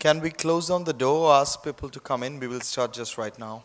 Can we close down the door, ask people to come in? We will start just right now.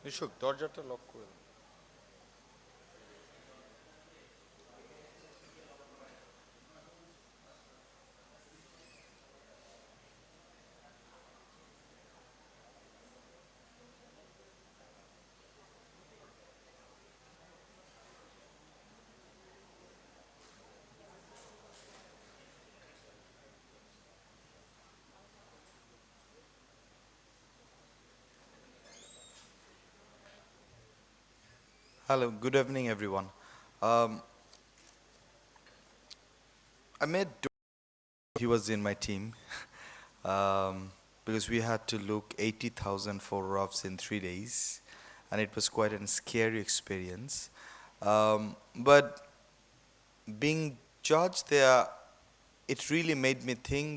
নিশুক দরজাটা lock করে দাও। Hello, good evening, everyone. Um, I met he was in my team because we had to look 80,000 photographs in 3 days, and it was quite a scary experience. But being judged there, it really made me think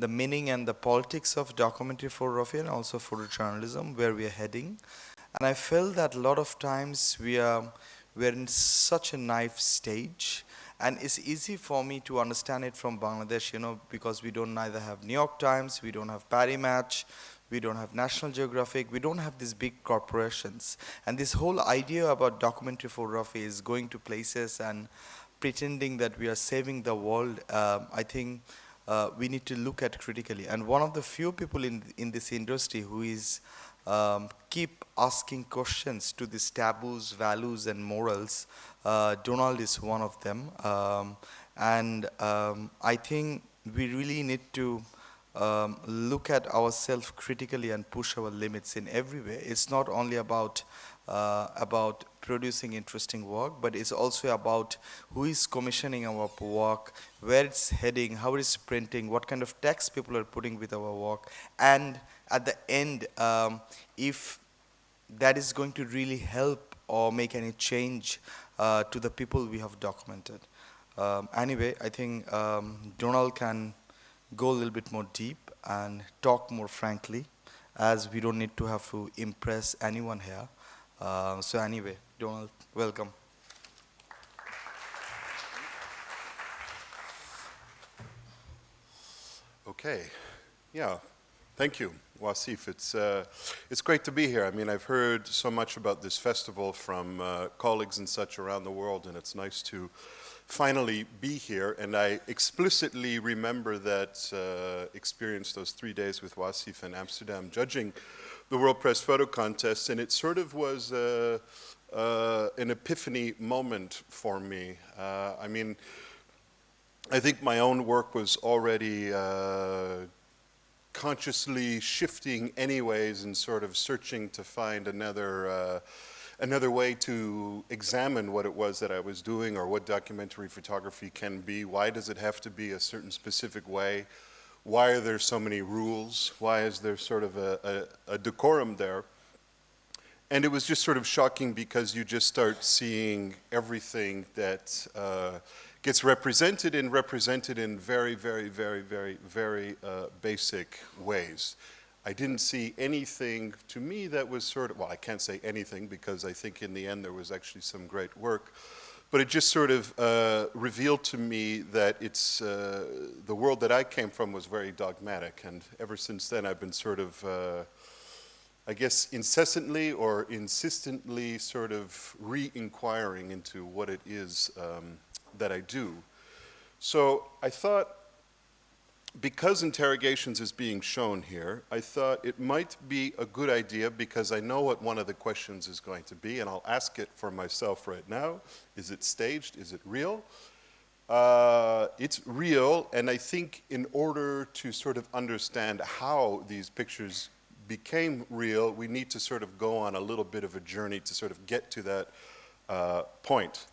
the meaning and the politics of documentary photography and also photojournalism, where we are heading. And I felt that a lot of times we're in such a naive stage, and it's easy for me to understand it from Bangladesh, because we don't neither have New York Times, we don't have Paris Match, we don't have National Geographic, we don't have these big corporations. And this whole idea about documentary photography is going to places and pretending that we are saving the world. I think we need to look at critically. And one of the few people in this industry who is keep asking questions to these taboos, values, and morals. Donald is one of them. I think we really need to look at ourselves critically and push our limits in every way. It's not only about producing interesting work, but it's also about who is commissioning our work, where it's heading, how it's printing, what kind of text people are putting with our work, and at the end, if that is going to really help or make any change to the people we have documented. Anyway, I think Donald can go a little bit more deep and talk more frankly, as we don't need to have to impress anyone here. So anyway, Donald, welcome. Okay, yeah, thank you, Wasif. It's great to be here. I mean, I've heard so much about this festival from colleagues and such around the world, and it's nice to finally be here. And I explicitly remember that experience, those 3 days with Wasif in Amsterdam, judging the World Press Photo Contest, and it sort of was an epiphany moment for me. I mean, I think my own work was already consciously shifting anyways and sort of searching to find another way to examine what it was that I was doing or what documentary photography can be. Why does it have to be a certain specific way? Why are there so many rules? Why is there sort of a decorum there? And it was just sort of shocking because you just start seeing everything that gets represented in very, very, very, very, very basic ways. I didn't see anything to me that was sort of, well, I can't say anything because I think in the end there was actually some great work, but it just sort of revealed to me that it's, the world that I came from was very dogmatic, and ever since then I've been sort of, I guess, incessantly or insistently sort of re-inquiring into what it is that I do. So I thought, because Interrogations is being shown here, I thought it might be a good idea, because I know what one of the questions is going to be, and I'll ask it for myself right now. Is it staged? Is it real? It's real, and I think in order to sort of understand how these pictures became real, we need to sort of go on a little bit of a journey to sort of get to that point.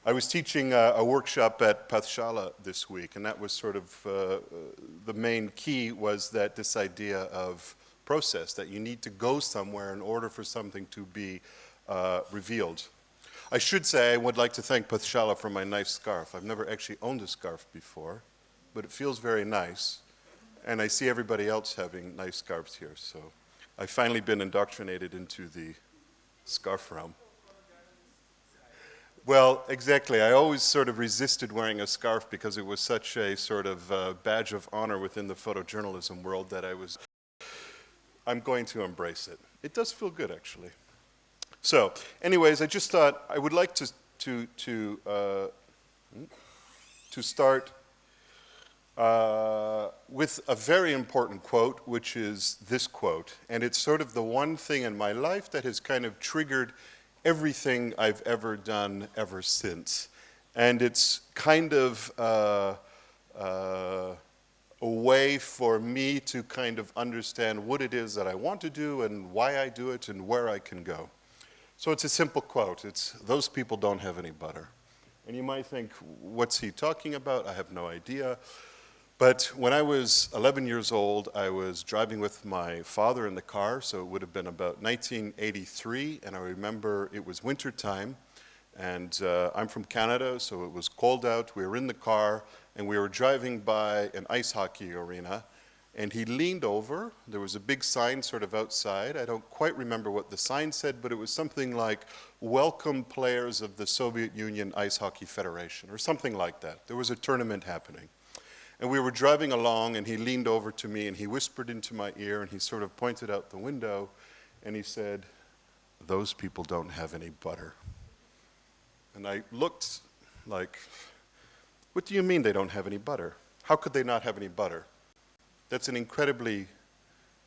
I was teaching a workshop at Pathshala this week, and that was sort of the main key was that this idea of process, that you need to go somewhere in order for something to be revealed. I should say I would like to thank Pathshala for my nice scarf. I've never actually owned a scarf before, but it feels very nice. And I see everybody else having nice scarves here, so I've finally been indoctrinated into the scarf realm. Well, exactly. I always sort of resisted wearing a scarf because it was such a sort of badge of honor within the photojournalism world that I'm going to embrace it. It does feel good, actually. So, anyways, I just thought I would like to start with a very important quote, which is this quote. And it's sort of the one thing in my life that has kind of triggered everything I've ever done ever since. And it's kind of a way for me to kind of understand what it is that I want to do and why I do it and where I can go. So it's a simple quote. It's, "Those people don't have any butter." And you might think, what's he talking about? I have no idea. But when I was 11 years old, I was driving with my father in the car, so it would have been about 1983, and I remember it was winter time, and I'm from Canada, so it was cold out. We were in the car, and we were driving by an ice hockey arena, and he leaned over. There was a big sign sort of outside. I don't quite remember what the sign said, but it was something like, "Welcome players of the Soviet Union Ice Hockey Federation," or something like that. There was a tournament happening. And we were driving along, and he leaned over to me, and he whispered into my ear, and he sort of pointed out the window, and he said, "Those people don't have any butter." And I looked like, what do you mean they don't have any butter? How could they not have any butter? That's an incredibly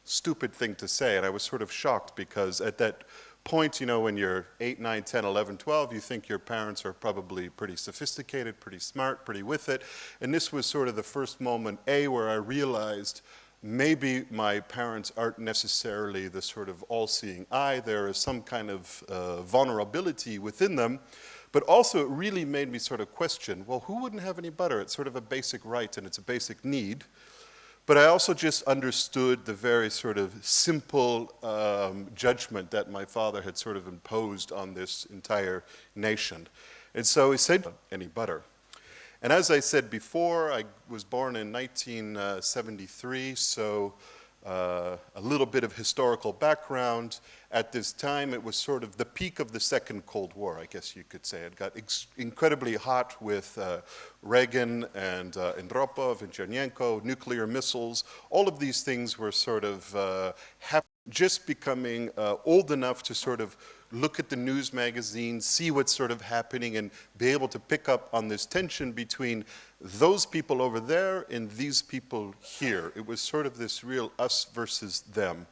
stupid thing to say, and I was sort of shocked because at that point, you know, when you're 8, 9, 10, 11, 12, you think your parents are probably pretty sophisticated, pretty smart, pretty with it, and this was sort of the first moment, where I realized maybe my parents aren't necessarily the sort of all-seeing eye. There is some kind of vulnerability within them, but also it really made me sort of question, well, who wouldn't have any butter? It's sort of a basic right and it's a basic need. But I also just understood the very sort of simple judgment that my father had sort of imposed on this entire nation. And so he said, "Any butter?" And as I said before, I was born in 1973, so a little bit of historical background. At this time, it was sort of the peak of the Second Cold War, I guess you could say. It got incredibly hot with Reagan and Andropov and Chernenko, nuclear missiles. All of these things were sort of just becoming old enough to sort of look at the news magazines, see what's sort of happening, and be able to pick up on this tension between those people over there and these people here. It was sort of this real us versus them.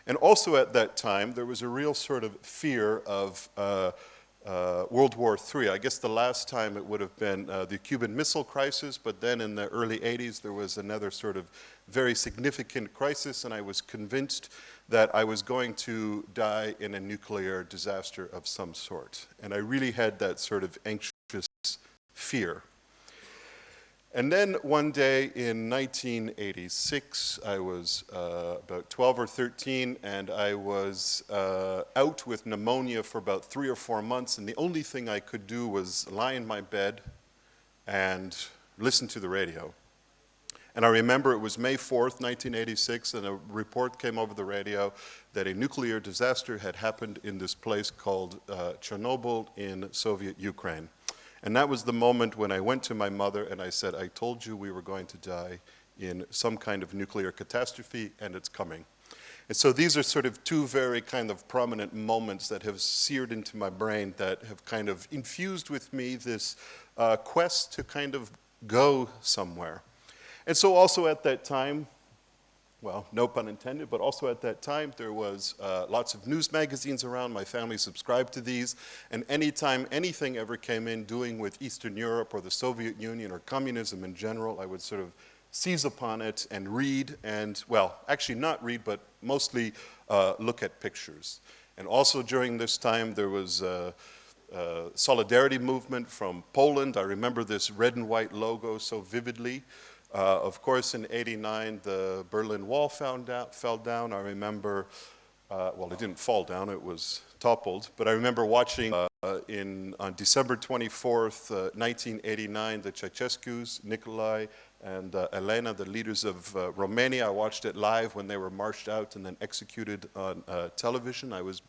And also at that time, there was a real sort of fear of World War III. I guess the last time it would have been the Cuban Missile Crisis, but then in the early 80s, there was another sort of very significant crisis, and I was convinced that I was going to die in a nuclear disaster of some sort. And I really had that sort of anxious fear. And then one day in 1986, I was about 12 or 13, and I was out with pneumonia for about 3 or 4 months, and the only thing I could do was lie in my bed and listen to the radio. And I remember it was May 4th, 1986, and a report came over the radio that a nuclear disaster had happened in this place called Chernobyl in Soviet Ukraine. And that was the moment when I went to my mother and I said, "I told you we were going to die in some kind of nuclear catastrophe, and it's coming." And so these are sort of two very kind of prominent moments that have seared into my brain that have kind of infused with me this quest to kind of go somewhere. And so also at that time, well, no pun intended, but also at that time there was lots of news magazines around. My family subscribed to these, and anytime anything ever came in doing with Eastern Europe or the Soviet Union or communism in general, I would sort of seize upon it and read and, well, actually not read, but mostly look at pictures. And also during this time, there was a solidarity movement from Poland. I remember this red and white logo so vividly. Of course, in '89, the Berlin Wall fell down. I remember, well, it didn't fall down, it was toppled. But I remember watching on December 24th, 1989, the Ceausescu's, Nicolae and Elena, the leaders of Romania. I watched it live when they were marched out and then executed on television. I was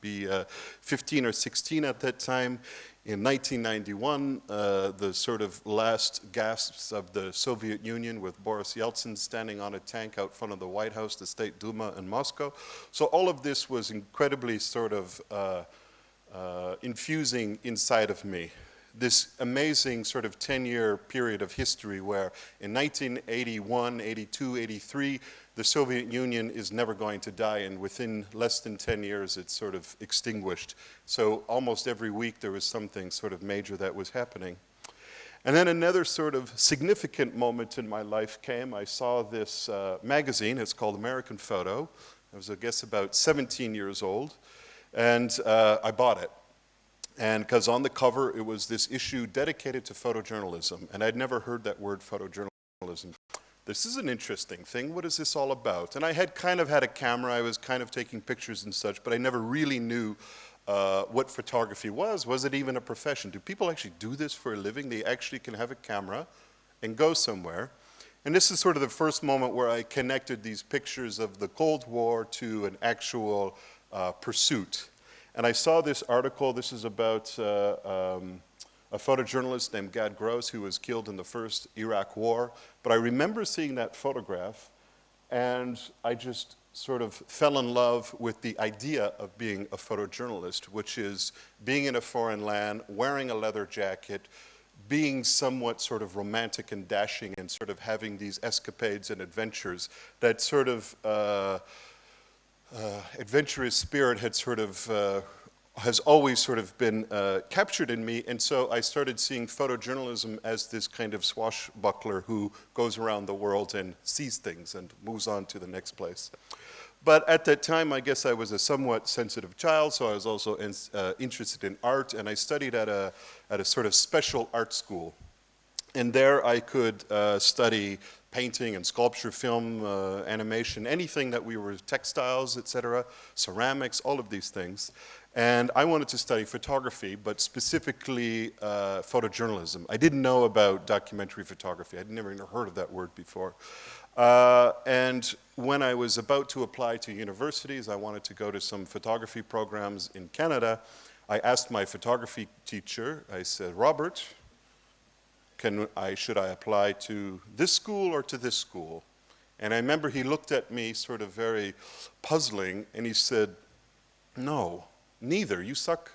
15 or 16 at that time. In 1991, the sort of last gasps of the Soviet Union with Boris Yeltsin standing on a tank out front of the White House, the State Duma in Moscow. So all of this was incredibly sort of infusing inside of me. This amazing sort of 10-year period of history where in 1981, 82, 83, the Soviet Union is never going to die, and within less than 10 years it's sort of extinguished. So almost every week there was something sort of major that was happening. And then another sort of significant moment in my life came. I saw this magazine, it's called American Photo. I was, I guess, about 17 years old, and I bought it. And because on the cover, it was this issue dedicated to photojournalism, and I'd never heard that word, photojournalism. This is an interesting thing. What is this all about? And I had kind of had a camera. I was kind of taking pictures and such, but I never really knew what photography was. Was it even a profession? Do people actually do this for a living? They actually can have a camera and go somewhere. And this is sort of the first moment where I connected these pictures of the Cold War to an actual pursuit. And I saw this article. This is about a photojournalist named Gad Gross who was killed in the first Iraq War. But I remember seeing that photograph, and I just sort of fell in love with the idea of being a photojournalist, which is being in a foreign land, wearing a leather jacket, being somewhat sort of romantic and dashing, and sort of having these escapades and adventures. That sort of adventurous spirit had sort of has always sort of been captured in me, and so I started seeing photojournalism as this kind of swashbuckler who goes around the world and sees things and moves on to the next place. But at that time, I guess I was a somewhat sensitive child, so I was also interested in art, and I studied at a sort of special art school. And there I could study painting and sculpture, film, animation, anything that we were, textiles, etc., ceramics, all of these things. And I wanted to study photography, but specifically photojournalism. I didn't know about documentary photography. I'd never even heard of that word before. And when I was about to apply to universities, I wanted to go to some photography programs in Canada. I asked my photography teacher, I said, Robert, should I apply to this school or to this school? And I remember he looked at me sort of very puzzling, and he said, no, neither. You suck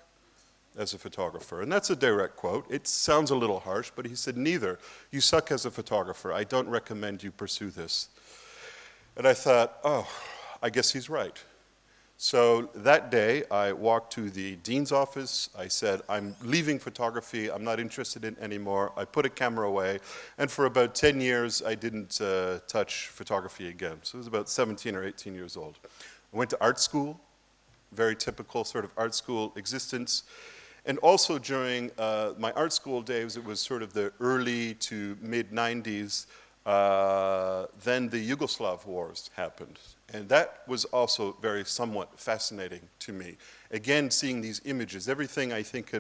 as a photographer. And that's a direct quote. It sounds a little harsh, but he said, neither. You suck as a photographer. I don't recommend you pursue this. And I thought, oh, I guess he's right. So that day, I walked to the dean's office. I said, I'm leaving photography. I'm not interested in it anymore. I put a camera away. And for about 10 years, I didn't touch photography again. So I was about 17 or 18 years old. I went to art school, very typical sort of art school existence. And also during my art school days, it was sort of the early to mid-90s, then the Yugoslav wars happened. And that was also very somewhat fascinating to me. Again, seeing these images, everything I think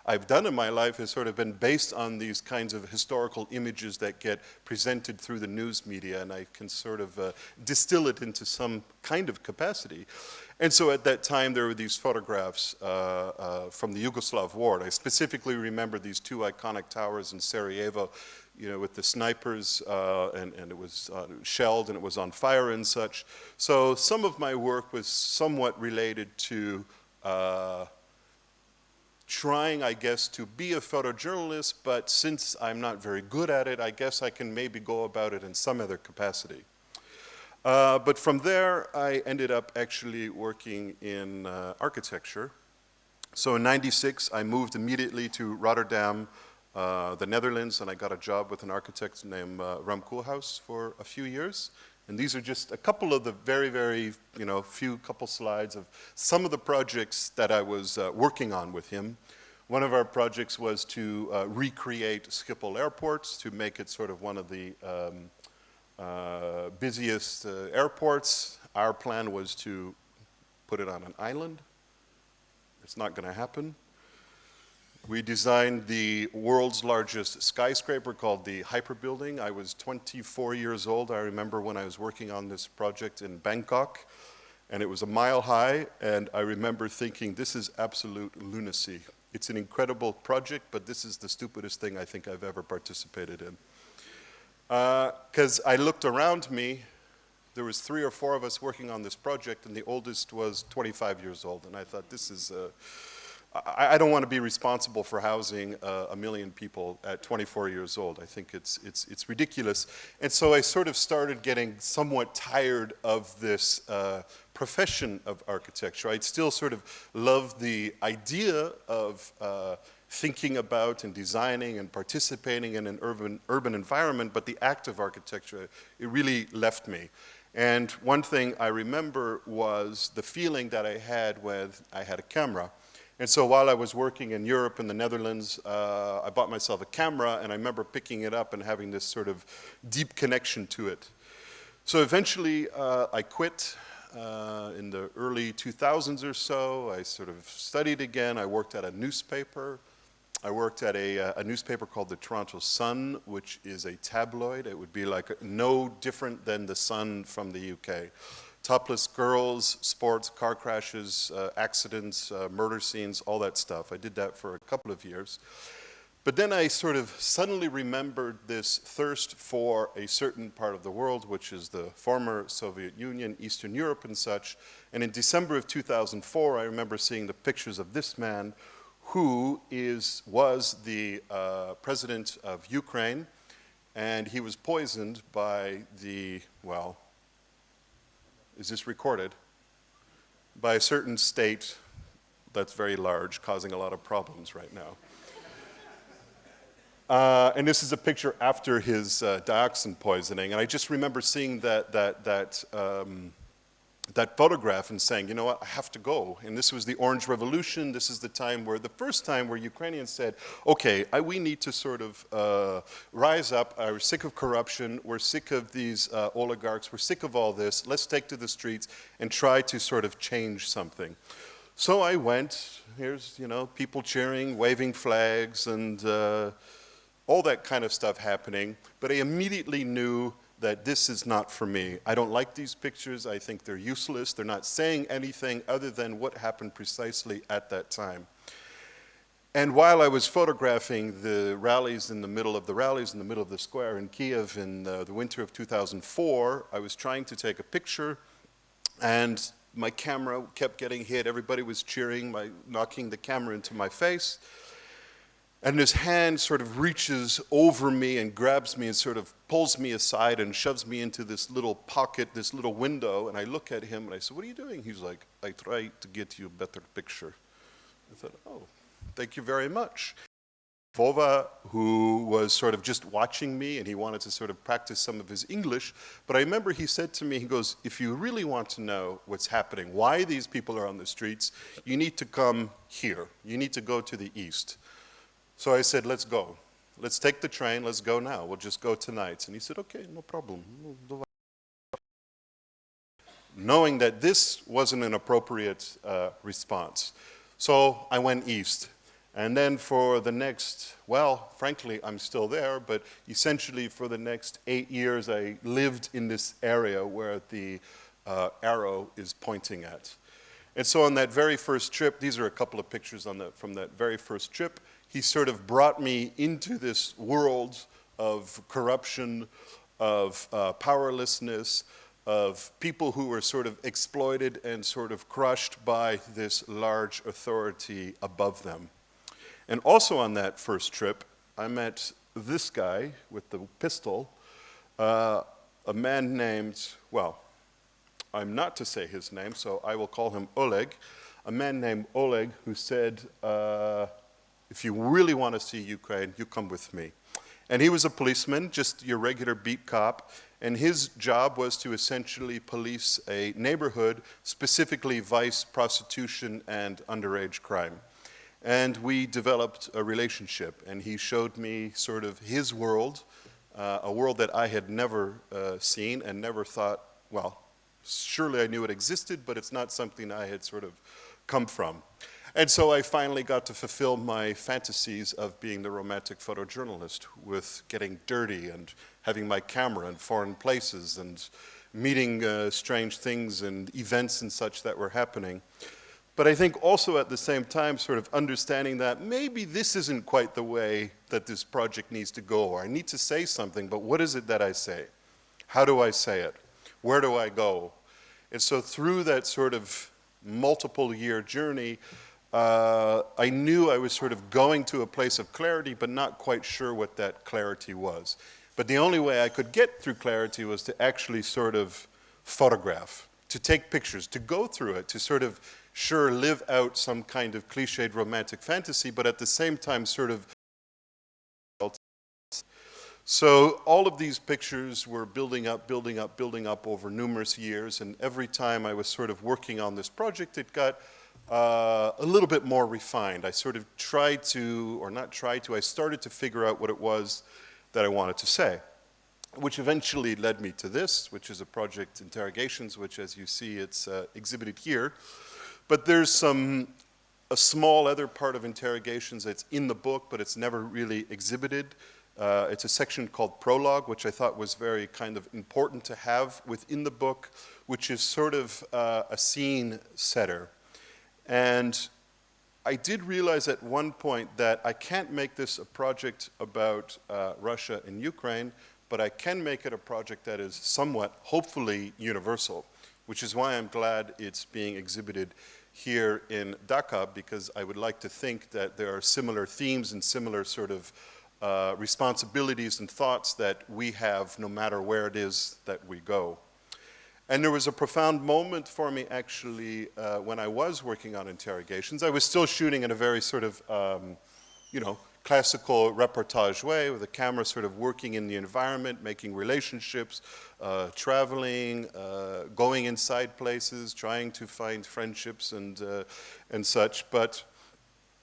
I've done in my life has sort of been based on these kinds of historical images that get presented through the news media, and I can sort of distill it into some kind of capacity. And so at that time, there were these photographs from the Yugoslav war. And I specifically remember these two iconic towers in Sarajevo, you know, with the snipers, and it was shelled and it was on fire and such. So some of my work was somewhat related to trying, I guess, to be a photojournalist, but since I'm not very good at it, I guess I can maybe go about it in some other capacity. But from there, I ended up actually working in architecture. So in '96, I moved immediately to Rotterdam, the Netherlands, and I got a job with an architect named Ram Koolhaus for a few years. And these are just a couple of the very, very, few couple slides of some of the projects that I was working on with him. One of our projects was to recreate Schiphol Airport, to make it sort of one of the busiest airports. Our plan was to put it on an island. It's not going to happen. We designed the world's largest skyscraper called the Hyper Building. I was 24 years old. I remember when I was working on this project in Bangkok, and it was a mile high, and I remember thinking, this is absolute lunacy. It's an incredible project, but this is the stupidest thing I think I've ever participated in. Because I looked around me, there was 3 or 4 of us working on this project, and the oldest was 25 years old, and I thought, this is I don't want to be responsible for housing 1 million people at 24 years old. I think it's ridiculous. And so I sort of started getting somewhat tired of this profession of architecture. I'd still sort of love the idea of thinking about and designing and participating in an urban environment, but the act of architecture, it really left me. And one thing I remember was the feeling that I had when I had a camera. And so while I was working in Europe and the Netherlands, I bought myself a camera, and I remember picking it up and having this sort of deep connection to it. So eventually I quit in the early 2000s or so. I sort of studied again. I worked at a newspaper. I worked at a newspaper called the Toronto Sun, which is a tabloid. It would be like no different than the Sun from the UK. Topless girls, sports, car crashes, accidents, murder scenes, all that stuff. I did that for a couple of years. But then I sort of suddenly remembered this thirst for a certain part of the world, which is the former Soviet Union, Eastern Europe and such. And in December of 2004, I remember seeing the pictures of this man who was the president of Ukraine, and he was poisoned by the, well, is this recorded? By a certain state that's very large, causing a lot of problems right now. And this is a picture after his dioxin poisoning, and I just remember seeing that photograph and saying, you know what, I have to go. And this was the Orange Revolution. This is the time where, the first time where Ukrainians said, okay, we need to sort of rise up. We're sick of corruption. We're sick of these oligarchs. We're sick of all this. Let's take to the streets and try to sort of change something. So I went. Here's, people cheering, waving flags, and all that kind of stuff happening. But I immediately knew that this is not for me. I don't like these pictures. I think they're useless. They're not saying anything other than what happened precisely at that time. And while I was photographing the rallies in the middle of the square in Kiev in the winter of 2004, I was trying to take a picture, and my camera kept getting hit. Everybody was cheering, knocking the camera into my face. And his hand sort of reaches over me and grabs me and sort of pulls me aside and shoves me into this little pocket, this little window. And I look at him and I said, what are you doing? He's like, I try to get you a better picture. I thought, oh, thank you very much. Vova, who was sort of just watching me, and he wanted to sort of practice some of his English. But I remember he said to me, he goes, if you really want to know what's happening, why these people are on the streets, you need to come here. You need to go to the east. So I said, let's go. Let's take the train. Let's go now. We'll just go tonight. And he said, okay, no problem. Knowing that this wasn't an appropriate response. So I went east. And then for the next, well, frankly, I'm still there, but essentially for the next 8 years, I lived in this area where the arrow is pointing at. And so on that very first trip, these are a couple of pictures from that very first trip, he sort of brought me into this world of corruption, of powerlessness, of people who were sort of exploited and sort of crushed by this large authority above them. And also on that first trip, I met this guy with the pistol, a man named, well, I'm not to say his name, so I will call him Oleg, a man named Oleg who said, If you really want to see Ukraine, you come with me. And he was a policeman, just your regular beat cop, and his job was to essentially police a neighborhood, specifically vice, prostitution, and underage crime. And we developed a relationship, and he showed me sort of his world, a world that I had never seen and never thought, well, surely I knew it existed, but it's not something I had sort of come from. And so I finally got to fulfill my fantasies of being the romantic photojournalist, with getting dirty and having my camera in foreign places and meeting strange things and events and such that were happening. But I think also at the same time sort of understanding that maybe this isn't quite the way that this project needs to go, or I need to say something, but what is it that I say? How do I say it? Where do I go? And so through that sort of multiple year journey, I knew I was sort of going to a place of clarity, but not quite sure what that clarity was. But the only way I could get through clarity was to actually sort of photograph, to take pictures, to go through it, to sort of sure live out some kind of cliched romantic fantasy, but at the same time sort of. So all of these pictures were building up over numerous years, and every time I was sort of working on this project, it got a little bit more refined. I sort of tried to, or not tried to, I started to figure out what it was that I wanted to say, which eventually led me to this, which is a project, Interrogations, which as you see, it's exhibited here. But there's a small other part of Interrogations that's in the book, but it's never really exhibited. It's a section called Prologue, which I thought was very kind of important to have within the book, which is sort of a scene setter. And I did realize at one point that I can't make this a project about Russia and Ukraine, but I can make it a project that is somewhat, hopefully, universal, which is why I'm glad it's being exhibited here in Dhaka, because I would like to think that there are similar themes and similar sort of responsibilities and thoughts that we have no matter where it is that we go. And there was a profound moment for me, actually, when I was working on Interrogations. I was still shooting in a very sort of, classical reportage way, with the camera sort of working in the environment, making relationships, traveling, going inside places, trying to find friendships and such. But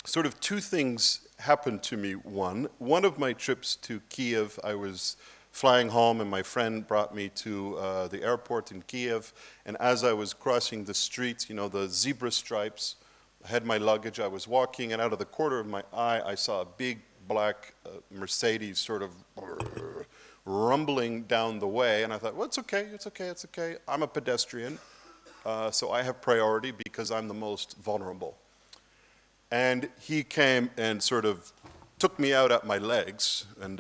sort of two things happened to me. One of my trips to Kiev, I was flying home, and my friend brought me to the airport in Kiev. And as I was crossing the streets, the zebra stripes, I had my luggage, I was walking, and out of the corner of my eye, I saw a big black Mercedes sort of rumbling down the way. And I thought, well, it's okay. I'm a pedestrian, so I have priority because I'm the most vulnerable. And he came and sort of took me out at my legs, and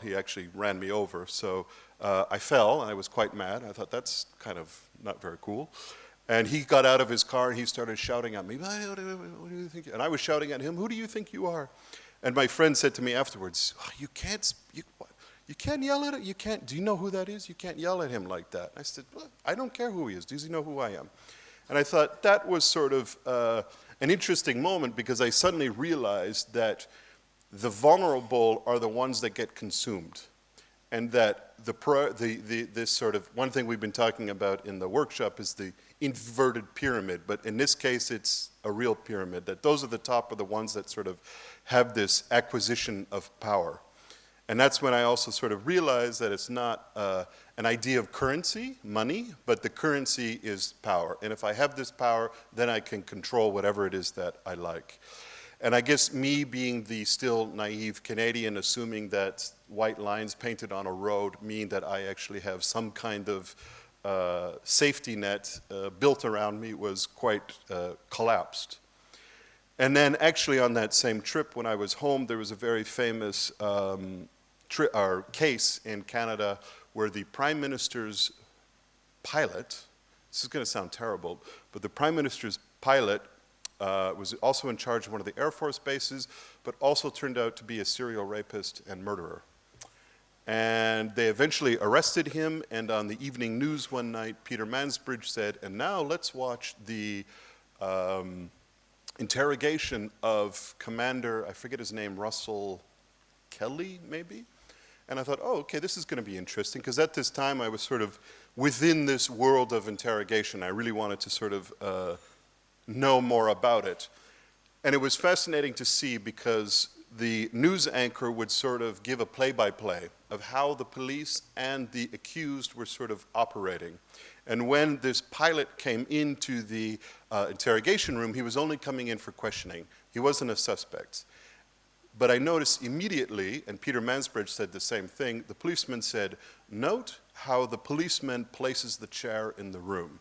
he actually ran me over. So I fell, and I was quite mad. I thought, that's kind of not very cool. And he got out of his car, and he started shouting at me, what do you think? And I was shouting at him, who do you think you are? And my friend said to me afterwards, you can't yell at him, do you know who that is? You can't yell at him like that. I said, well, I don't care who he is, does he know who I am? And I thought that was sort of an interesting moment, because I suddenly realized that the vulnerable are the ones that get consumed. And that this sort of, one thing we've been talking about in the workshop is the inverted pyramid, but in this case it's a real pyramid, that those at the top are the ones that sort of have this acquisition of power. And that's when I also sort of realized that it's not an idea of currency, money, but the currency is power. And if I have this power, then I can control whatever it is that I like. And I guess me being the still naive Canadian, assuming that white lines painted on a road mean that I actually have some kind of safety net built around me, was quite collapsed. And then actually on that same trip, when I was home, there was a very famous case in Canada where the Prime Minister's pilot, this is going to sound terrible, but the Prime Minister's pilot was also in charge of one of the Air Force bases, but also turned out to be a serial rapist and murderer. And they eventually arrested him, and on the evening news one night, Peter Mansbridge said, and now let's watch the interrogation of Commander, I forget his name, Russell Kelly, maybe? And I thought, oh, okay, this is going to be interesting, because at this time I was sort of within this world of interrogation. I really wanted to sort of know more about it. And it was fascinating to see, because the news anchor would sort of give a play-by-play of how the police and the accused were sort of operating. And when this pilot came into the interrogation room, he was only coming in for questioning. He wasn't a suspect. But I noticed immediately, and Peter Mansbridge said the same thing, the policeman said, note how the policeman places the chair in the room.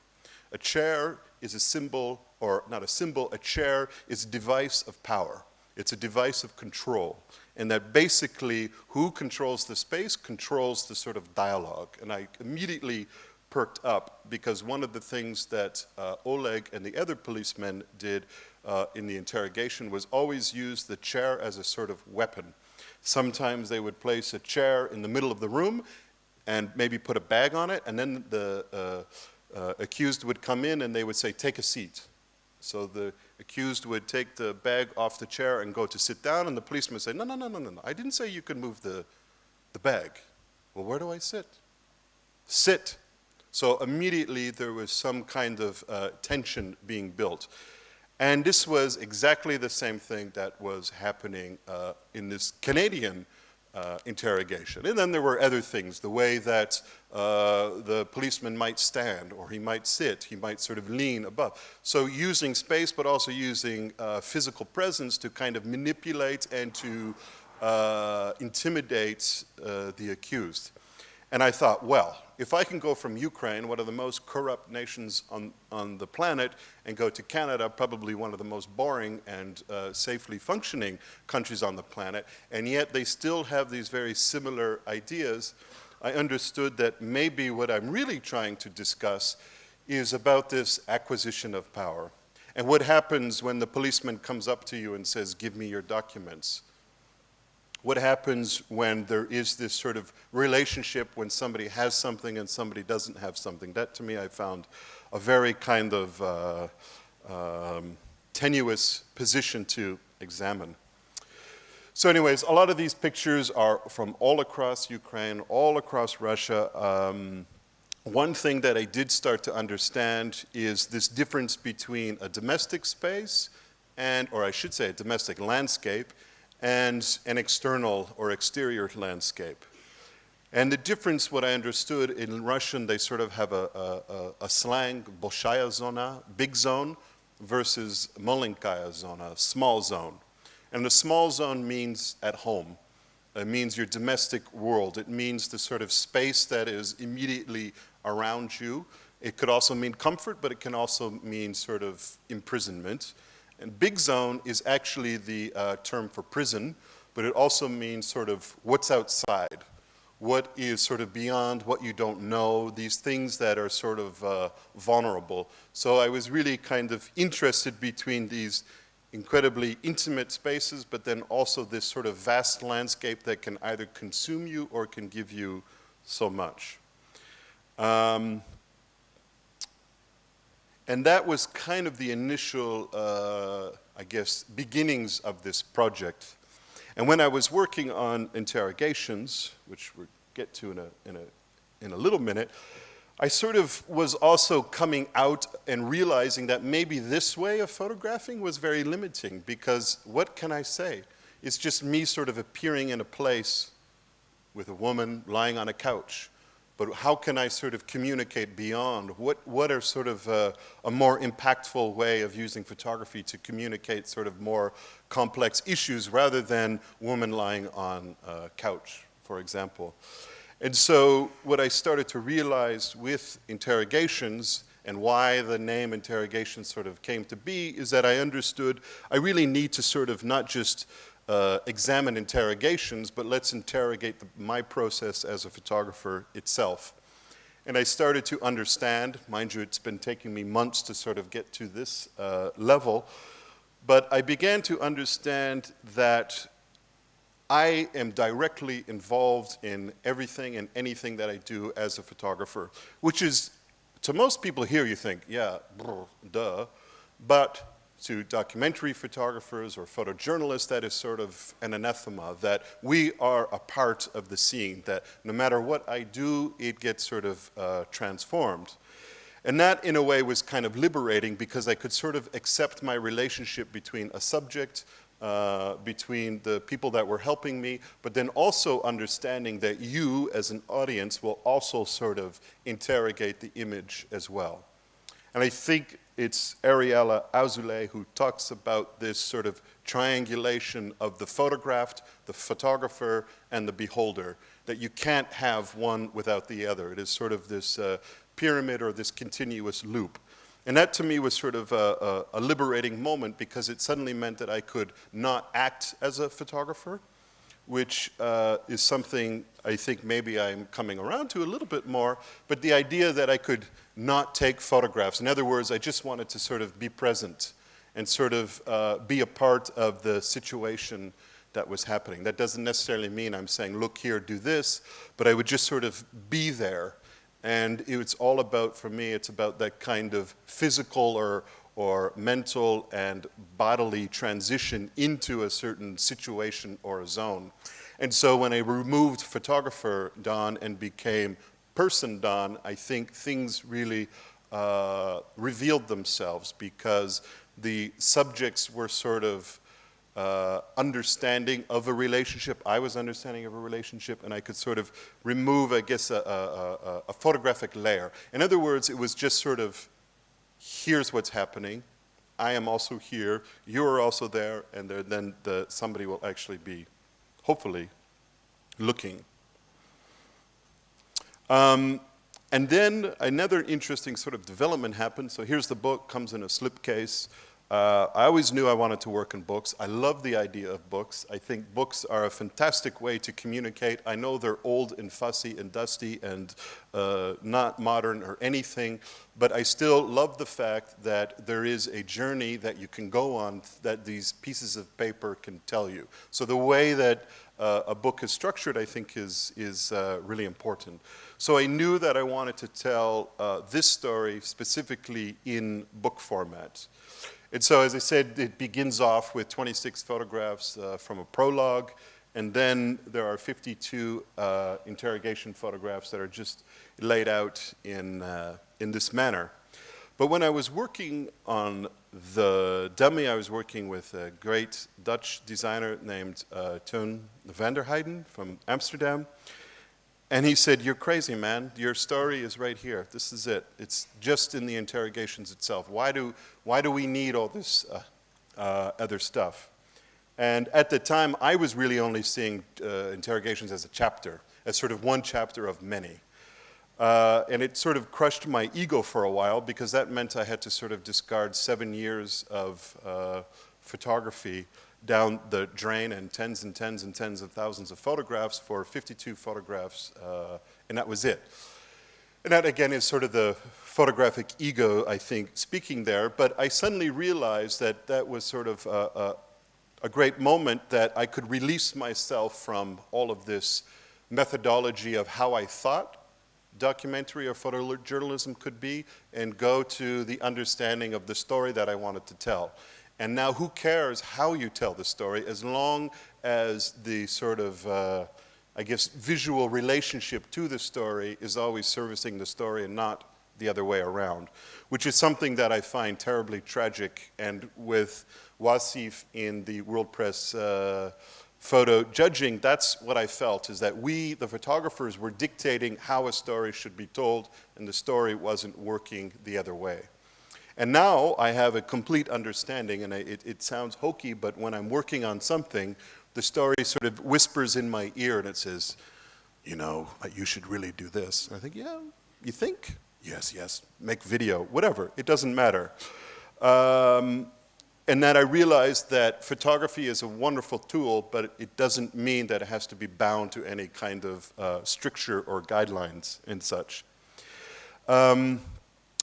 A chair is a symbol, or not a symbol, a chair is a device of power. It's a device of control. And that basically who controls the space controls the sort of dialogue. And I immediately perked up, because one of the things that Oleg and the other policemen did in the interrogation was always use the chair as a sort of weapon. Sometimes they would place a chair in the middle of the room and maybe put a bag on it, and then the accused would come in and they would say, take a seat. So the accused would take the bag off the chair and go to sit down, and the policeman would say, no, no, no, no, no, no. I didn't say you could move the bag. Well, where do I sit? Sit. So immediately there was some kind of tension being built. And this was exactly the same thing that was happening in this Canadian interrogation. And then there were other things, the way that the policeman might stand, or he might sit, he might sort of lean above. So using space, but also using physical presence to kind of manipulate and to intimidate the accused. And I thought, well, if I can go from Ukraine, one of the most corrupt nations on the planet, and go to Canada, probably one of the most boring and safely functioning countries on the planet, and yet they still have these very similar ideas, I understood that maybe what I'm really trying to discuss is about this acquisition of power. And what happens when the policeman comes up to you and says, give me your documents? What happens when there is this sort of relationship when somebody has something and somebody doesn't have something? That, to me, I found a very kind of tenuous position to examine. So anyways, a lot of these pictures are from all across Ukraine, all across Russia. One thing that I did start to understand is this difference between a domestic space and, or I should say a domestic landscape, and an external or exterior landscape. And the difference, what I understood, in Russian, they sort of have a slang, большая zona, big zone, versus malenkaya zona, small zone. And the small zone means at home. It means your domestic world. It means the sort of space that is immediately around you. It could also mean comfort, but it can also mean sort of imprisonment. And big zone is actually the term for prison, but it also means sort of what's outside, what is sort of beyond what you don't know, these things that are sort of vulnerable. So I was really kind of interested between these incredibly intimate spaces, but then also this sort of vast landscape that can either consume you or can give you so much. And that was kind of the initial, I guess, beginnings of this project. And when I was working on interrogations, which we'll get to in a little minute, I sort of was also coming out and realizing that maybe this way of photographing was very limiting, because what can I say? It's just me sort of appearing in a place with a woman lying on a couch. But how can I sort of communicate beyond? What are sort of a more impactful way of using photography to communicate sort of more complex issues rather than woman lying on a couch, for example? And so what I started to realize with interrogations, and why the name Interrogations sort of came to be, is that I understood I really need to sort of not just examine interrogations, but let's interrogate my process as a photographer itself. And I started to understand, mind you, it's been taking me months to sort of get to this level, but I began to understand that I am directly involved in everything and anything that I do as a photographer, which is, to most people here, you think, yeah, duh, but to documentary photographers or photojournalists, that is sort of an anathema, that we are a part of the scene, that no matter what I do, it gets sort of transformed. And that, in a way, was kind of liberating because I could sort of accept my relationship between a subject, between the people that were helping me, but then also understanding that you, as an audience, will also sort of interrogate the image as well. And I think it's Ariella Azoulay who talks about this sort of triangulation of the photographed, the photographer, and the beholder, that you can't have one without the other. It is sort of this pyramid or this continuous loop. And that to me was sort of a liberating moment because it suddenly meant that I could not act as a photographer, which is something I think maybe I'm coming around to a little bit more, but the idea that I could not take photographs. In other words, I just wanted to sort of be present and sort of be a part of the situation that was happening. That doesn't necessarily mean I'm saying, look here, do this, but I would just sort of be there. And it's all about, for me, it's about that kind of physical or mental and bodily transition into a certain situation or a zone. And so when I removed photographer Don and became person Don, I think things really revealed themselves because the subjects were sort of understanding of a relationship. I was understanding of a relationship, and I could sort of remove, I guess, a photographic layer. In other words, it was just sort of, here's what's happening. I am also here. You are also there, and then somebody will actually be, hopefully, looking. And then another interesting sort of development happened. So here's the book, comes in a slipcase. I always knew I wanted to work in books. I love the idea of books. I think books are a fantastic way to communicate. I know they're old and fussy and dusty and not modern or anything, but I still love the fact that there is a journey that you can go on that these pieces of paper can tell you. So the way that a book is structured, I think, is really important. So I knew that I wanted to tell this story specifically in book format. And so, as I said, it begins off with 26 photographs from a prologue, and then there are 52 interrogation photographs that are just laid out in this manner. But when I was working on the dummy, I was working with a great Dutch designer named Toon van der Heijden from Amsterdam. And he said, "You're crazy, man. Your story is right here. This is it. It's just in the interrogations itself. Why do we need all this other stuff?" And at the time, I was really only seeing interrogations as a chapter, as sort of one chapter of many. And it sort of crushed my ego for a while because that meant I had to sort of discard 7 years of photography down the drain and tens and tens and tens of thousands of photographs for 52 photographs, and that was it. And that, again, is sort of the photographic ego, I think, speaking there. But I suddenly realized that that was sort of a great moment that I could release myself from all of this methodology of how I thought documentary or photojournalism could be and go to the understanding of the story that I wanted to tell. And now who cares how you tell the story as long as the sort of, I guess, visual relationship to the story is always servicing the story and not the other way around, which is something that I find terribly tragic. And with Wasif in the World Press photo judging, that's what I felt, is that we, the photographers, were dictating how a story should be told, and the story wasn't working the other way. And now I have a complete understanding, and it sounds hokey, but when I'm working on something, the story sort of whispers in my ear and it says, you know, you should really do this. And I think, yeah, you think? Yes, yes, make video, whatever, it doesn't matter. And that I realized that photography is a wonderful tool, but it doesn't mean that it has to be bound to any kind of stricture or guidelines and such.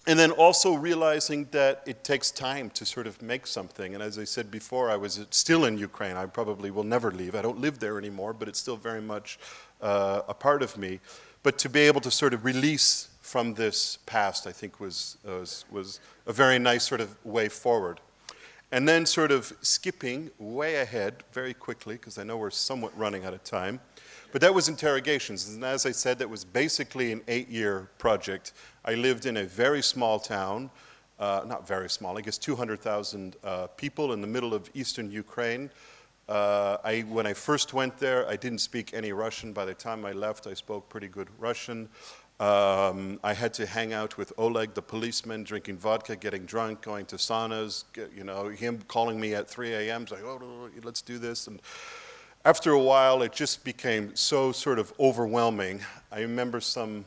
And then also realizing that it takes time to sort of make something. And as I said before, I was still in Ukraine. I probably will never leave. I don't live there anymore, but it's still very much a part of me. But to be able to sort of release from this past, I think was a very nice sort of way forward. And then sort of skipping way ahead very quickly, because I know we're somewhat running out of time. But that was Interrogations. And as I said, that was basically an 8-year project. I lived in a very small town, not very small, I guess 200,000 people in the middle of eastern Ukraine. When I first went there, I didn't speak any Russian. By the time I left, I spoke pretty good Russian. I had to hang out with Oleg, the policeman, drinking vodka, getting drunk, going to saunas, you know, him calling me at 3 a.m., saying, oh, let's do this. And after a while, it just became so sort of overwhelming. I remember some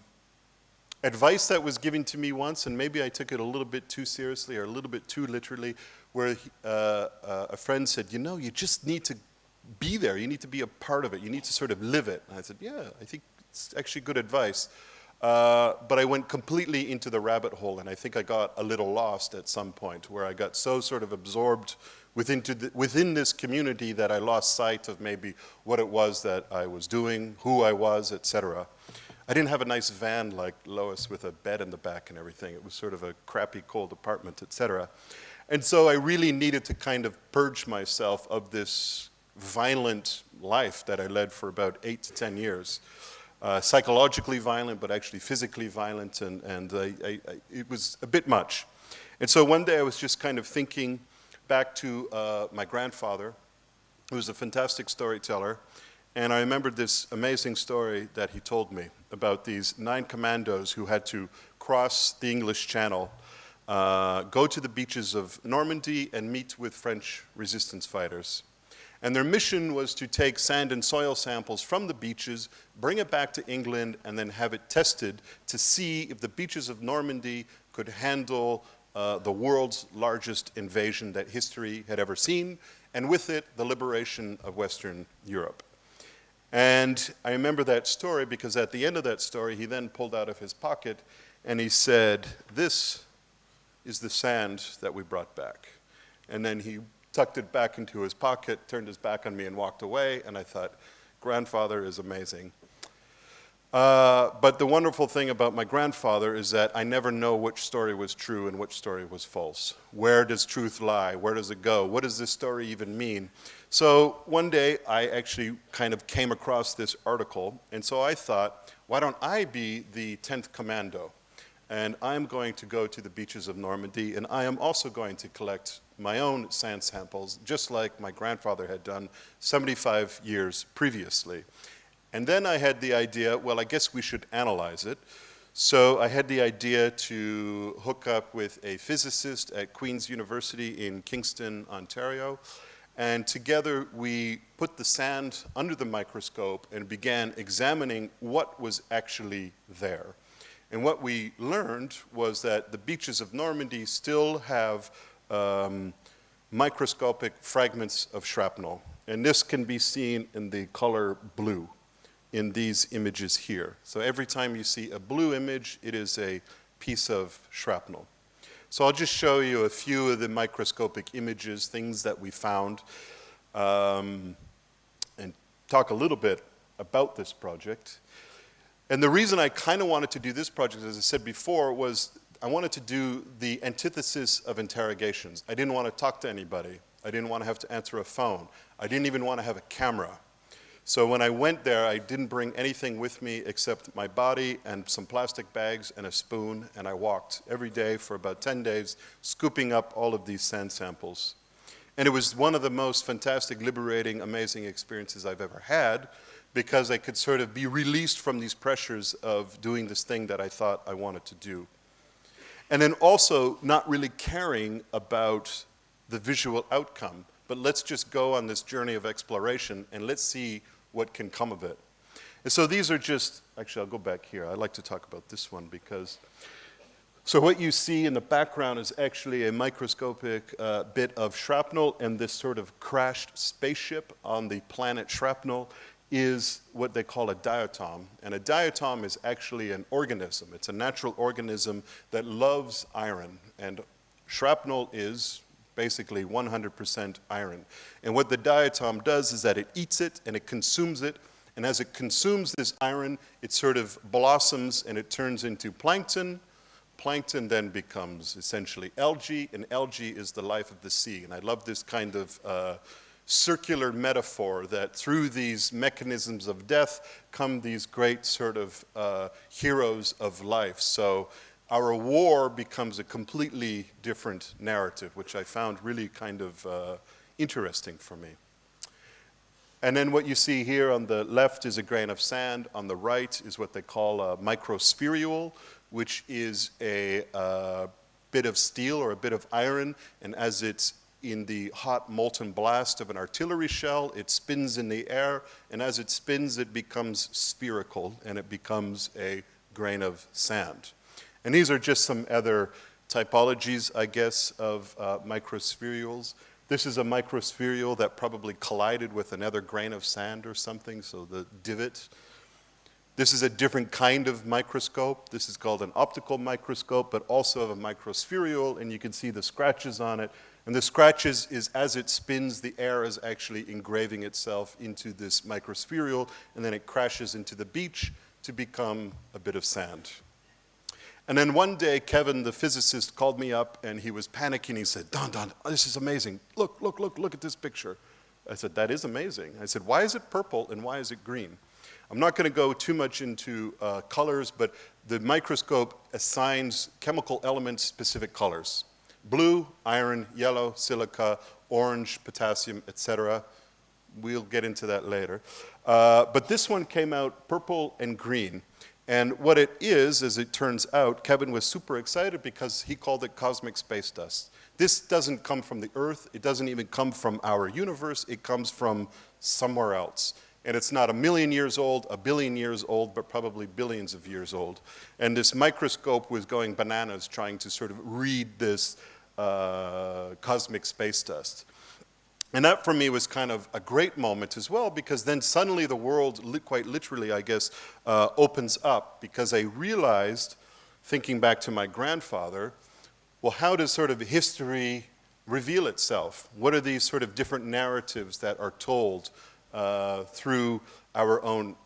advice that was given to me once, and maybe I took it a little bit too seriously or a little bit too literally, where a friend said, you know, you just need to be there. You need to be a part of it. You need to sort of live it. And I said, yeah, I think it's actually good advice. But I went completely into the rabbit hole, and I think I got a little lost at some point, where I got so sort of absorbed within this community that I lost sight of maybe what it was that I was doing, who I was, etc. I didn't have a nice van like Lois with a bed in the back and everything. It was sort of a crappy, cold apartment, etc. And so I really needed to kind of purge myself of this violent life that I led for about 8 to 10 years. Psychologically violent, but actually physically violent, and it was a bit much. And so one day I was just kind of thinking back to my grandfather, who was a fantastic storyteller, and I remembered this amazing story that he told me about these 9 commandos who had to cross the English Channel, go to the beaches of Normandy and meet with French resistance fighters. And their mission was to take sand and soil samples from the beaches, bring it back to England, and then have it tested to see if the beaches of Normandy could handle the world's largest invasion that history had ever seen, and with it, the liberation of Western Europe. And I remember that story because at the end of that story, he then pulled out of his pocket and he said, "This is the sand that we brought back." And then he tucked it back into his pocket, turned his back on me and walked away, and I thought, grandfather is amazing. But the wonderful thing about my grandfather is that I never know which story was true and which story was false. Where does truth lie? Where does it go? What does this story even mean? So one day I actually kind of came across this article, and so I thought, why don't I be the 10th commando? And I'm going to go to the beaches of Normandy, and I am also going to collect my own sand samples, just like my grandfather had done 75 years previously. And then I had the idea, well, I guess we should analyze it. So I had the idea to hook up with a physicist at Queen's University in Kingston, Ontario, and together we put the sand under the microscope and began examining what was actually there. And what we learned was that the beaches of Normandy still have microscopic fragments of shrapnel. And this can be seen in the color blue in these images here. So every time you see a blue image, it is a piece of shrapnel. So I'll just show you a few of the microscopic images, things that we found, and talk a little bit about this project. And the reason I kind of wanted to do this project, as I said before, was I wanted to do the antithesis of interrogations. I didn't want to talk to anybody. I didn't want to have to answer a phone. I didn't even want to have a camera. So when I went there, I didn't bring anything with me except my body and some plastic bags and a spoon, and I walked every day for about 10 days, scooping up all of these sand samples. And it was one of the most fantastic, liberating, amazing experiences I've ever had, because I could sort of be released from these pressures of doing this thing that I thought I wanted to do. And then also not really caring about the visual outcome, but let's just go on this journey of exploration and let's see what can come of it. And so these are just, actually I'll go back here. I'd like to talk about this one because, so what you see in the background is actually a microscopic bit of shrapnel, and this sort of crashed spaceship on the planet Shrapnel is what they call a diatom. And a diatom is actually an organism. It's a natural organism that loves iron. And shrapnel is basically 100% iron. And what the diatom does is that it eats it and it consumes it. And as it consumes this iron, it sort of blossoms and it turns into plankton. Plankton then becomes essentially algae, and algae is the life of the sea. And I love this kind of circular metaphor that through these mechanisms of death come these great sort of heroes of life. So our war becomes a completely different narrative, which I found really kind of interesting for me. And then what you see here on the left is a grain of sand. On the right is what they call a microspherule, which is a bit of steel or a bit of iron. And as it's in the hot molten blast of an artillery shell, it spins in the air. And as it spins, it becomes spherical, and it becomes a grain of sand. And these are just some other typologies, I guess, of microspherules. This is a microspherule that probably collided with another grain of sand or something, so the divot. This is a different kind of microscope. This is called an optical microscope, but also a microspherule, and you can see the scratches on it. And the scratches is, as it spins, the air is actually engraving itself into this microspherule, and then it crashes into the beach to become a bit of sand. And then one day, Kevin, the physicist, called me up, and he was panicking. He said, Don, this is amazing. Look at this picture. I said, that is amazing. I said, why is it purple and why is it green? I'm not going to go too much into colors, but the microscope assigns chemical elements specific colors. Blue, iron, yellow, silica, orange, potassium, etc. We'll get into that later. But this one came out purple and green. And what it is, as it turns out, Kevin was super excited because he called it cosmic space dust. This doesn't come from the Earth. It doesn't even come from our universe. It comes from somewhere else. And it's not 1,000,000 years old, 1,000,000,000 years old, but probably billions of years old. And this microscope was going bananas trying to sort of read this cosmic space dust. And that for me was kind of a great moment as well, because then suddenly the world, quite literally, I guess, opens up, because I realized, thinking back to my grandfather, well, how does sort of history reveal itself? What are these sort of different narratives that are told through our own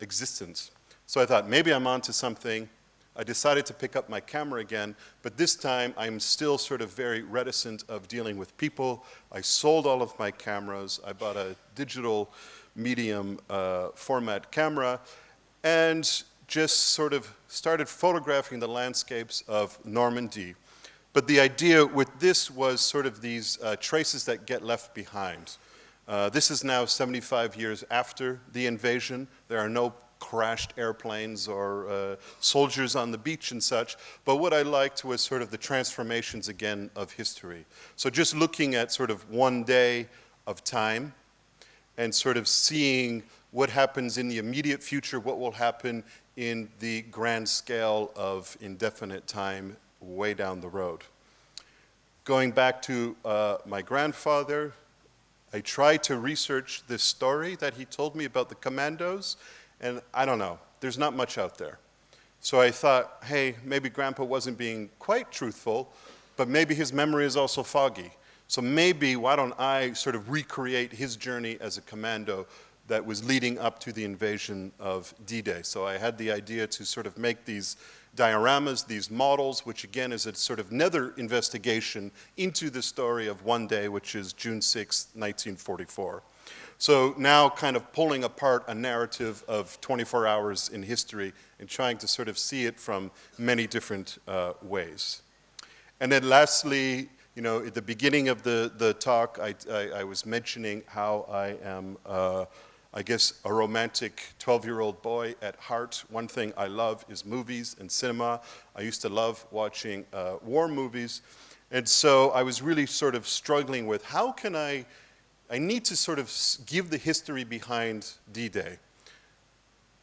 existence? So I thought, maybe I'm onto something. I decided to pick up my camera again, but this time I'm still sort of very reticent of dealing with people. I sold all of my cameras. I bought a digital medium format camera and just sort of started photographing the landscapes of Normandy. But the idea with this was sort of these traces that get left behind. This is now 75 years after the invasion. There are no crashed airplanes or soldiers on the beach and such, but what I liked was sort of the transformations again of history. So just looking at sort of one day of time and sort of seeing what happens in the immediate future, what will happen in the grand scale of indefinite time way down the road. Going back to my grandfather, I tried to research this story that he told me about the commandos. And I don't know, there's not much out there. So I thought, hey, maybe Grandpa wasn't being quite truthful, but maybe his memory is also foggy. So maybe why don't I sort of recreate his journey as a commando that was leading up to the invasion of D-Day. So I had the idea to sort of make these dioramas, these models, which again is a sort of another investigation into the story of one day, which is June 6, 1944. So now kind of pulling apart a narrative of 24 hours in history and trying to sort of see it from many different ways. And then lastly, you know, at the beginning of the talk, I was mentioning how I am, I guess, a romantic 12-year-old boy at heart. One thing I love is movies and cinema. I used to love watching war movies. And so I was really sort of struggling with how can I need to sort of give the history behind D-Day.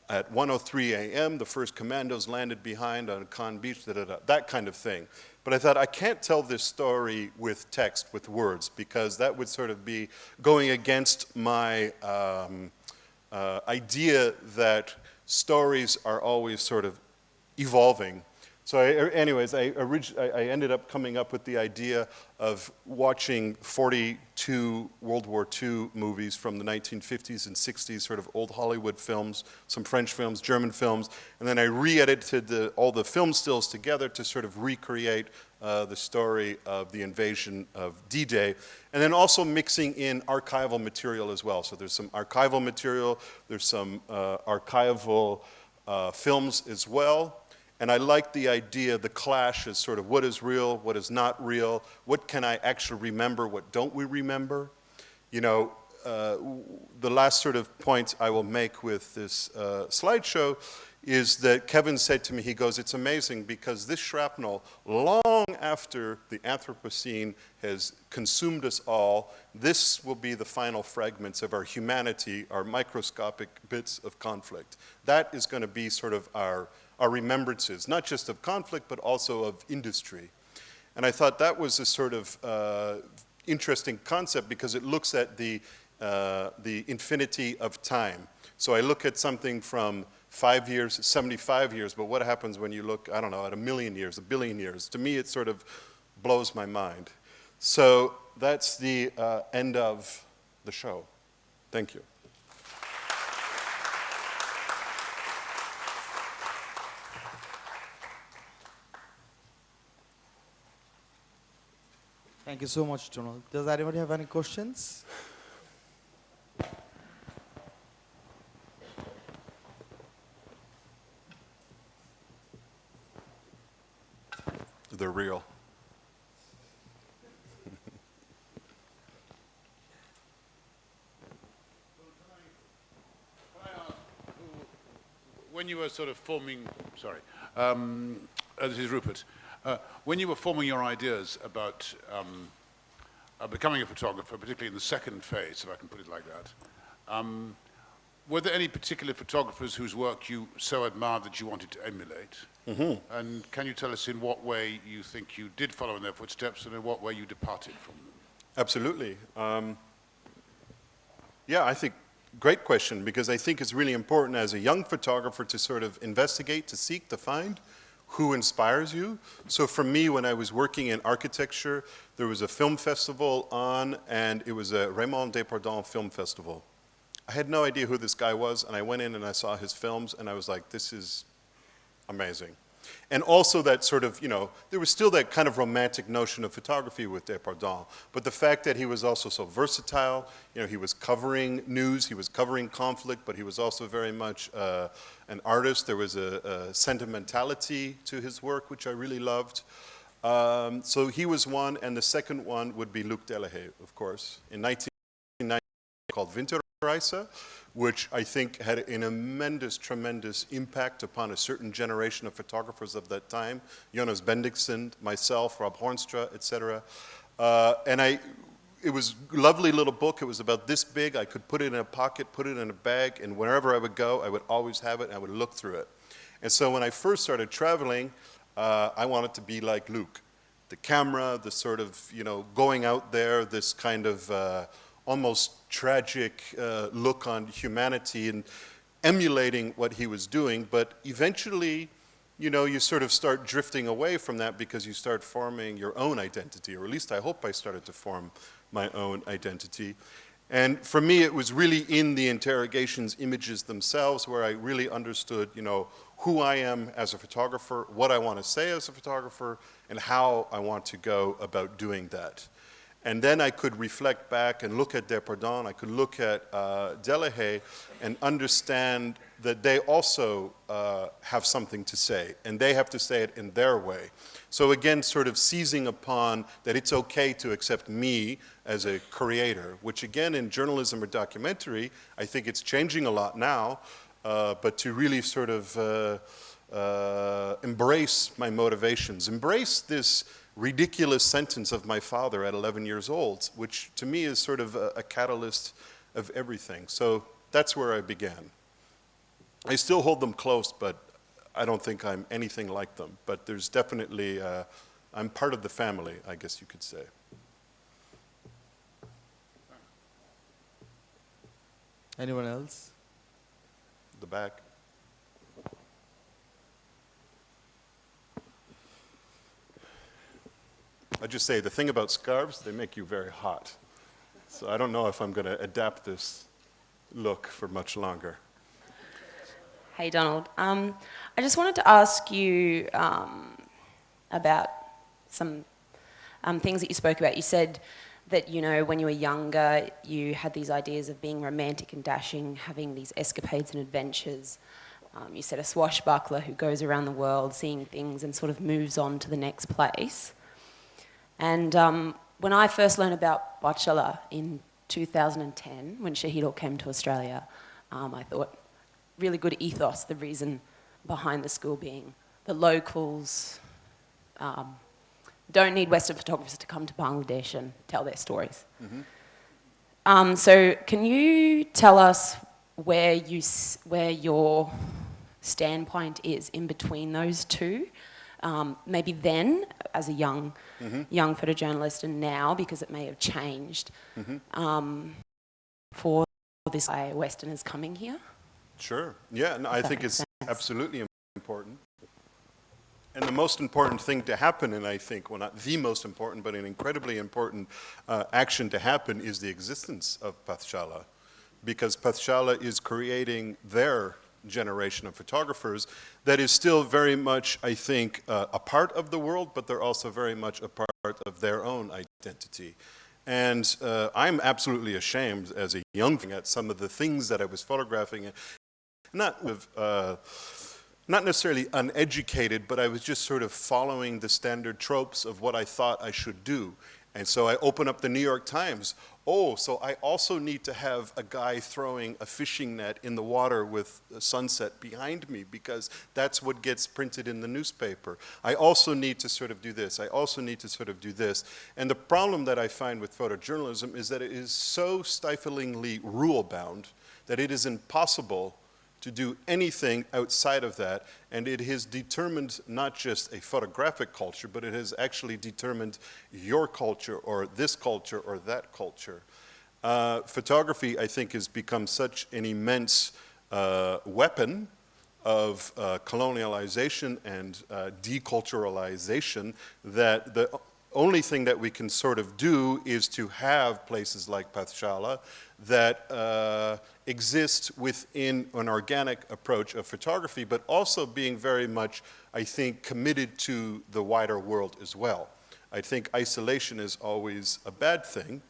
At 1:03 a.m., the first commandos landed behind on Cannes Beach, that kind of thing. But I thought, I can't tell this story with text, with words, because that would sort of be going against my idea that stories are always sort of evolving. So anyways, I ended up coming up with the idea of watching 42 World War II movies from the 1950s and 60s, sort of old Hollywood films, some French films, German films, and then I re-edited all the film stills together to sort of recreate the story of the invasion of D-Day, and then also mixing in archival material as well. So there's some archival material, there's some archival films as well. And I like the idea, the clash is sort of what is real, what is not real, what can I actually remember, what don't we remember? You know, the last sort of point I will make with this slideshow is that Kevin said to me, he goes, it's amazing because this shrapnel, long after the Anthropocene has consumed us all, this will be the final fragments of our humanity, our microscopic bits of conflict. That is going to be sort of our remembrances, not just of conflict, but also of industry. And I thought that was a sort of interesting concept because it looks at the infinity of time. So I look at something from 5 years, 75 years, but what happens when you look, I don't know, at 1,000,000 years, 1,000,000,000 years? To me, it sort of blows my mind. So that's the end of the show. Thank you. Thank you so much, Donald. Does anybody have any questions? They're real. When you were sort of forming, sorry, this is Rupert. When you were forming your ideas about becoming a photographer, particularly in the second phase, if I can put it like that, were there any particular photographers whose work you so admired that you wanted to emulate? Mm-hmm. And can you tell us in what way you think you did follow in their footsteps and in what way you departed from them? Absolutely. Yeah, I think great question, because I think it's really important as a young photographer to sort of investigate, to seek, to find who inspires you. So for me, when I was working in architecture, there was a film festival on, and it was a Raymond Depardon film festival. I had no idea who this guy was, and I went in and I saw his films, and I was like, this is amazing. And also that sort of, you know, there was still that kind of romantic notion of photography with Depardon, but the fact that he was also so versatile, you know, he was covering news, he was covering conflict, but he was also very much an artist. There was a sentimentality to his work, which I really loved. So he was one, and the second one would be Luc Delahaye, of course, in 1990, called Winterreise, which I think had an immense, tremendous impact upon a certain generation of photographers of that time, Jonas Bendixen, myself, Rob Hornstra, etc. It was a lovely little book. It was about this big. I could put it in a pocket, put it in a bag, and wherever I would go, I would always have it, and I would look through it. And so when I first started traveling, I wanted to be like Luc. The camera, the sort of, you know, going out there, this kind of almost tragic look on humanity and emulating what he was doing, but eventually, you know, you sort of start drifting away from that because you start forming your own identity, or at least I hope I started to form my own identity. And for me, it was really in the Interrogations images themselves where I really understood, you know, who I am as a photographer, what I want to say as a photographer, and how I want to go about doing that. And then I could reflect back and look at Depardon, I could look at Delahaye and understand that they also have something to say, and they have to say it in their way. So again, sort of seizing upon that it's okay to accept me as a creator, which again in journalism or documentary, I think it's changing a lot now, but to really sort of embrace my motivations, embrace this ridiculous sentence of my father at 11 years old, which to me is sort of a catalyst of everything. So that's where I began. I still hold them close, but I don't think I'm anything like them. But there's definitely, I'm part of the family, I guess you could say. Anyone else? The back. I just say the thing about scarves, they make you very hot. So I don't know if I'm going to adapt this look for much longer. Hey, Donald. I just wanted to ask you about some things that you spoke about. You said that, you know, when you were younger, you had these ideas of being romantic and dashing, having these escapades and adventures. You said a swashbuckler who goes around the world seeing things and sort of moves on to the next place. And when I first learned about Bachelor in 2010, when Shahidul came to Australia, I thought, really good ethos, the reason behind the school being the locals don't need Western photographers to come to Bangladesh and tell their stories. Mm-hmm. So can you tell us where your standpoint is in between those two? Maybe then, as a young photojournalist, and now, because it may have changed, for this Westerners coming here? Sure. Yeah, no, I think it's absolutely important. And the most important thing to happen, and I think, well, not the most important, but an incredibly important action to happen is the existence of Pathshala. Because Pathshala is creating their generation of photographers that is still very much, I think, a part of the world, but they're also very much a part of their own identity. And I'm absolutely ashamed as a young thing at some of the things that I was photographing, not necessarily uneducated, but I was just sort of following the standard tropes of what I thought I should do. And so I open up the New York Times. Oh, so I also need to have a guy throwing a fishing net in the water with a sunset behind me because that's what gets printed in the newspaper. I also need to sort of do this. I also need to sort of do this. And the problem that I find with photojournalism is that it is so stiflingly rule-bound that it is impossible to do anything outside of that, and it has determined not just a photographic culture, but it has actually determined your culture or this culture or that culture. Photography, I think, has become such an immense weapon of colonialization and deculturalization that the only thing that we can sort of do is to have places like Pathshala that exist within an organic approach of photography, but also being very much, I think, committed to the wider world as well. I think isolation is always a bad thing.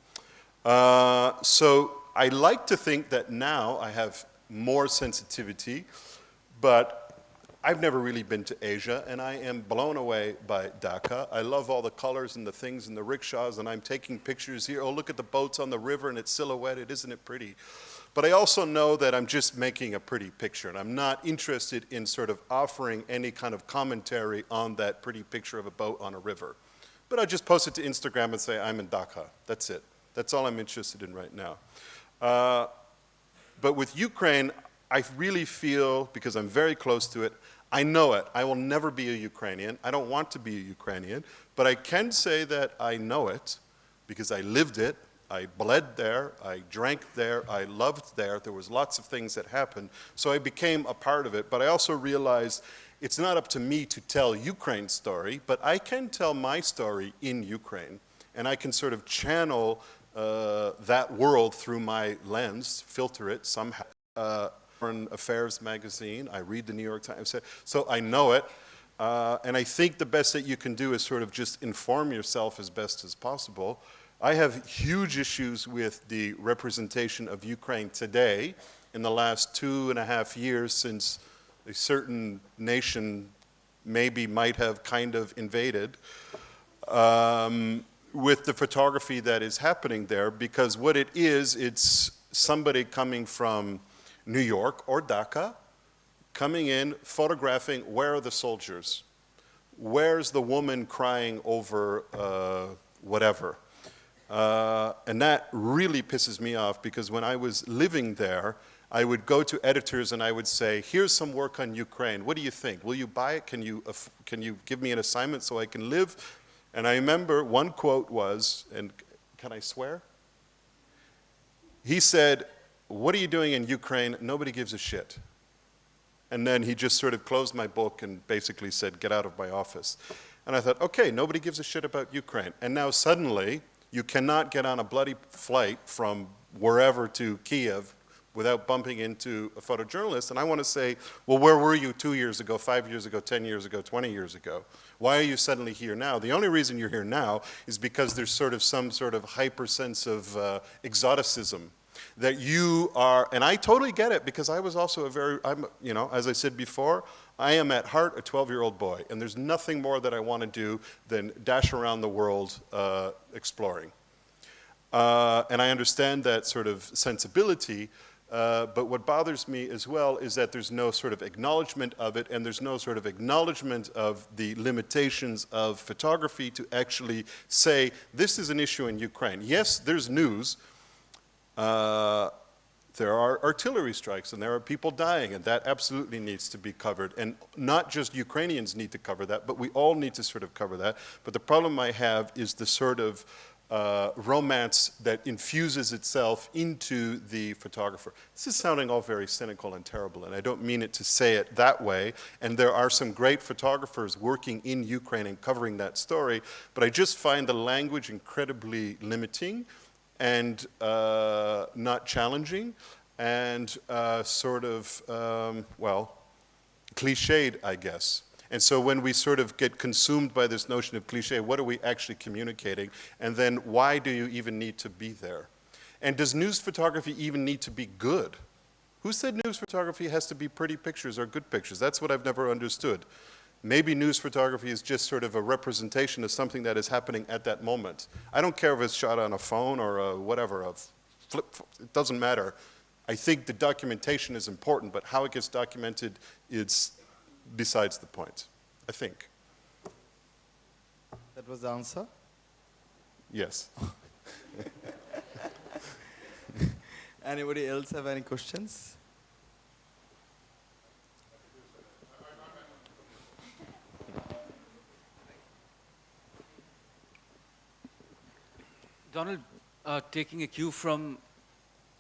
So I like to think that now I have more sensitivity, but I've never really been to Asia, and I am blown away by Dhaka. I love all the colors and the things and the rickshaws, and I'm taking pictures here. Oh, look at the boats on the river, and it's silhouetted. Isn't it pretty? But I also know that I'm just making a pretty picture, and I'm not interested in sort of offering any kind of commentary on that pretty picture of a boat on a river. But I just post it to Instagram and say, I'm in Dhaka. That's it. That's all I'm interested in right now. But with Ukraine, I really feel, because I'm very close to it, I know it. I will never be a Ukrainian. I don't want to be a Ukrainian. But I can say that I know it because I lived it. I bled there. I drank there. I loved there. There was lots of things that happened. So I became a part of it. But I also realized it's not up to me to tell Ukraine's story, but I can tell my story in Ukraine. And I can sort of channel that world through my lens, filter it somehow. Foreign Affairs magazine, I read the New York Times, so I know it. And I think the best that you can do is sort of just inform yourself as best as possible. I have huge issues with the representation of Ukraine today in the last 2.5 years since a certain nation maybe might have kind of invaded. With the photography that is happening there, because what it is, it's somebody coming from New York or Dhaka, coming in, photographing, where are the soldiers? Where's the woman crying over whatever? And that really pisses me off because when I was living there, I would go to editors and I would say, here's some work on Ukraine. What do you think? Will you buy it? Can you give me an assignment so I can live? And I remember one quote was, and can I swear? He said, what are you doing in Ukraine? Nobody gives a shit. And then he just sort of closed my book and basically said, get out of my office. And I thought, okay, nobody gives a shit about Ukraine. And now suddenly, you cannot get on a bloody flight from wherever to Kiev without bumping into a photojournalist. And I want to say, well, where were you 2 years ago, 5 years ago, 10 years ago, 20 years ago? Why are you suddenly here now? The only reason you're here now is because there's sort of some sort of hyper sense of exoticism that you are, and I totally get it, because I was also as I said before, I am at heart a 12-year-old boy, and there's nothing more that I want to do than dash around the world exploring. And I understand that sort of sensibility, but what bothers me as well is that there's no sort of acknowledgement of it, and there's no sort of acknowledgement of the limitations of photography to actually say, this is an issue in Ukraine. Yes, there's news. There are artillery strikes, and there are people dying, and that absolutely needs to be covered. And not just Ukrainians need to cover that, but we all need to sort of cover that. But the problem I have is the sort of romance that infuses itself into the photographer. This is sounding all very cynical and terrible, and I don't mean it to say it that way. And there are some great photographers working in Ukraine and covering that story, but I just find the language incredibly limiting and not challenging, and well, cliched, I guess. And so when we sort of get consumed by this notion of cliche, what are we actually communicating? And then why do you even need to be there? And does news photography even need to be good? Who said news photography has to be pretty pictures or good pictures? That's what I've never understood. Maybe news photography is just sort of a representation of something that is happening at that moment. I don't care if it's shot on a phone or a whatever, a flip, it doesn't matter. I think the documentation is important, but how it gets documented is besides the point, I think. That was the answer? Yes. Anybody else have any questions? Donald, taking a cue from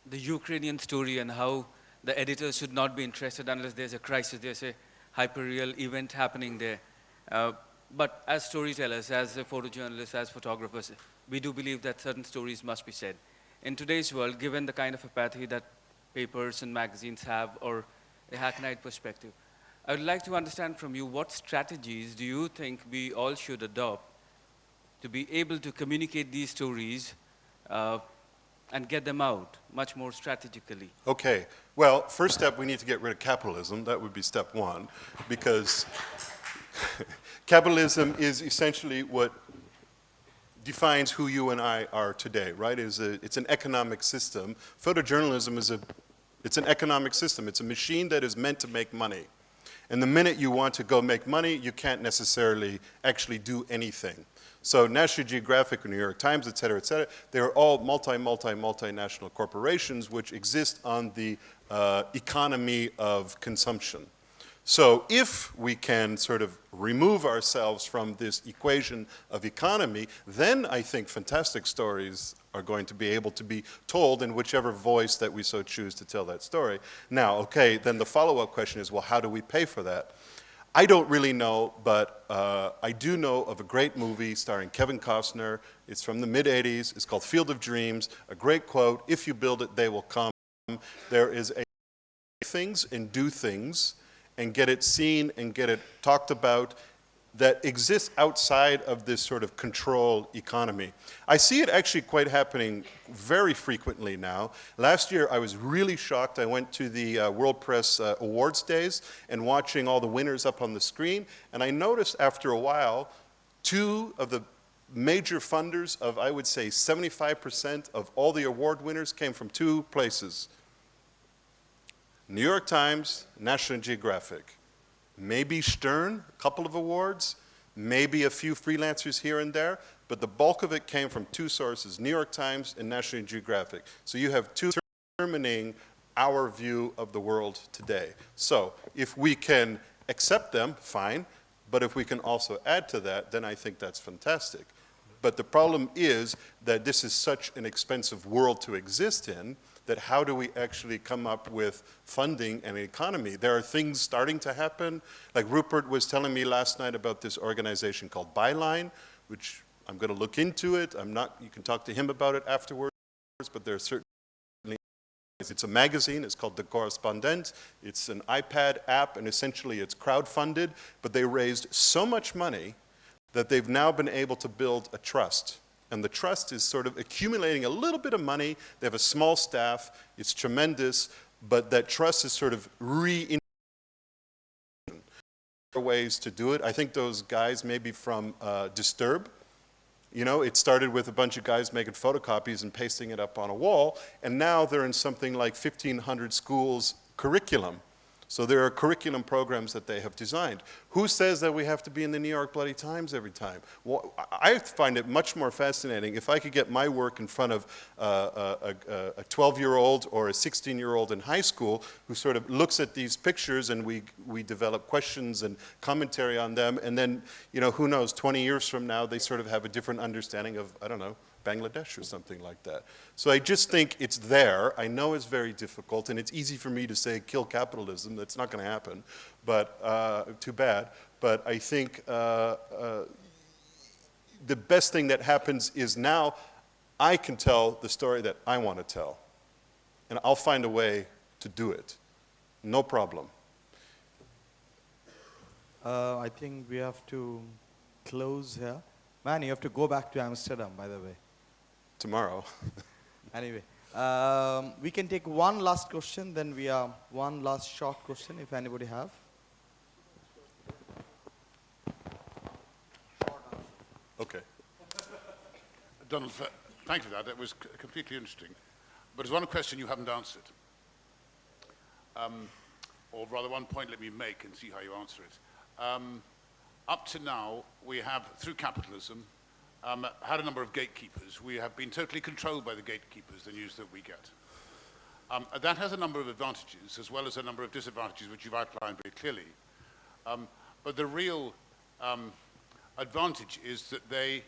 the Ukrainian story and how the editors should not be interested unless there's a crisis, there's a hyper-real event happening there. But as storytellers, as photojournalists, as photographers, we do believe that certain stories must be said. In today's world, given the kind of apathy that papers and magazines have, or a hackneyed perspective, I would like to understand from you, what strategies do you think we all should adopt to be able to communicate these stories and get them out much more strategically? Okay, well, first step, we need to get rid of capitalism. That would be step one, because capitalism is essentially what defines who you and I are today, right? It's an economic system. Photojournalism it's an economic system. It's a machine that is meant to make money. And the minute you want to go make money, you can't necessarily actually do anything. So National Geographic, New York Times, et cetera, they're all multinational corporations which exist on the economy of consumption. So if we can sort of remove ourselves from this equation of economy, then I think fantastic stories are going to be able to be told in whichever voice that we so choose to tell that story. Now, okay, then the follow-up question is, well, how do we pay for that? I don't really know, but I do know of a great movie starring Kevin Costner. It's from the mid-'80s. It's called Field of Dreams. A great quote, if you build it, they will come. There is a things and do things and get it seen and get it talked about that exists outside of this sort of control economy. I see it actually quite happening very frequently now. Last year I was really shocked. I went to the World Press Awards days and watching all the winners up on the screen, and I noticed after a while two of the major funders of, I would say, 75% of all the award winners came from two places: New York Times, National Geographic. Maybe Stern, a couple of awards, maybe a few freelancers here and there, but the bulk of it came from two sources, New York Times and National Geographic. So you have two determining our view of the world today. So if we can accept them, fine, but if we can also add to that, then I think that's fantastic. But the problem is that this is such an expensive world to exist in that how do we actually come up with funding and an economy? There are things starting to happen. Like Rupert was telling me last night about this organization called Byline, which I'm going to look into it. You can talk to him about it afterwards, but there are certainly, it's a magazine, it's called The Correspondent, it's an iPad app, and essentially it's crowdfunded, but they raised so much money that they've now been able to build a trust. And the trust is sort of accumulating a little bit of money. They have a small staff, it's tremendous, but that trust is sort of ways to do it. I think those guys maybe from Disturb, you know, it started with a bunch of guys making photocopies and pasting it up on a wall, and now they're in something like 1,500 schools curriculum. So there are curriculum programs that they have designed. Who says that we have to be in the New York Bloody Times every time? Well, I find it much more fascinating if I could get my work in front of a 12-year-old or a 16-year-old in high school who sort of looks at these pictures and we develop questions and commentary on them, and then, you know, who knows, 20 years from now they sort of have a different understanding of, I don't know, Bangladesh or something like that. So I just think it's there. I know it's very difficult, and it's easy for me to say kill capitalism. That's not going to happen, but too bad. But I think the best thing that happens is now I can tell the story that I want to tell, and I'll find a way to do it. No problem. I think we have to close here. Man, you have to go back to Amsterdam, by the way. Tomorrow. Anyway, we can take one last question, then we have one last short question, if anybody have. Okay. Donald, thank you for that. That was completely interesting. But there's one question you haven't answered. Or rather, one point let me make and see how you answer it. Up to now, we have, through capitalism, had a number of gatekeepers. We have been totally controlled by the gatekeepers, the news that we get. That has a number of advantages, as well as a number of disadvantages, which you've outlined very clearly. But the real advantage is that they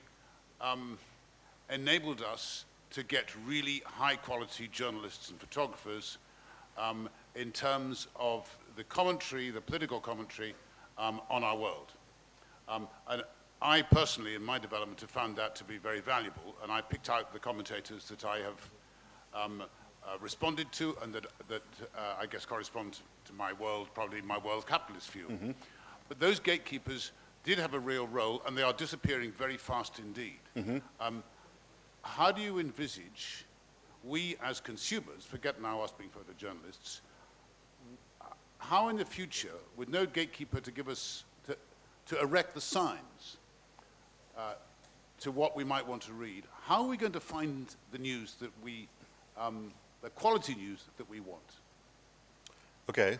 enabled us to get really high-quality journalists and photographers in terms of the commentary, the political commentary, on our world. And I personally, in my development, have found that to be very valuable, and I picked out the commentators that I have responded to and that I guess correspond to my world, probably my world capitalist view. Mm-hmm. But those gatekeepers did have a real role, and they are disappearing very fast indeed. Mm-hmm. How do you envisage we as consumers, forget now us being photojournalists, how in the future, with no gatekeeper to give us, to erect the signs to what we might want to read, how are we going to find the news that we, the quality news that we want? Okay.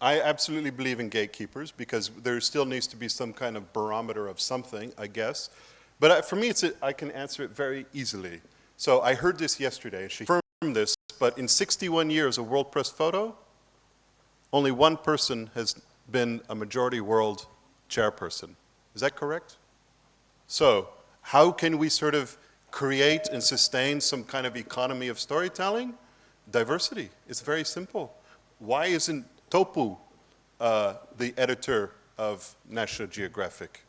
I absolutely believe in gatekeepers because there still needs to be some kind of barometer of something, I guess. But for me, I can answer it very easily. So I heard this yesterday, and she confirmed this, but in 61 years of World Press Photo, only one person has been a majority world chairperson. Is that correct? So how can we sort of create and sustain some kind of economy of storytelling? Diversity. It's very simple. Why isn't Topu the editor of National Geographic?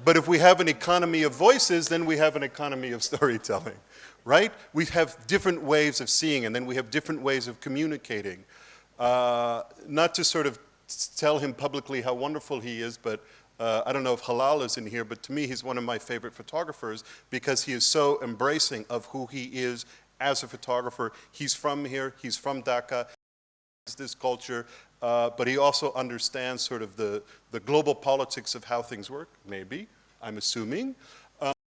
But if we have an economy of voices, then we have an economy of storytelling, right? We have different ways of seeing, and then we have different ways of communicating. Not to sort of tell him publicly how wonderful he is, but I don't know if Halal is in here, but to me he's one of my favorite photographers because he is so embracing of who he is as a photographer. He's from here, he's from Dhaka, he's this culture, but he also understands sort of the global politics of how things work, maybe, I'm assuming.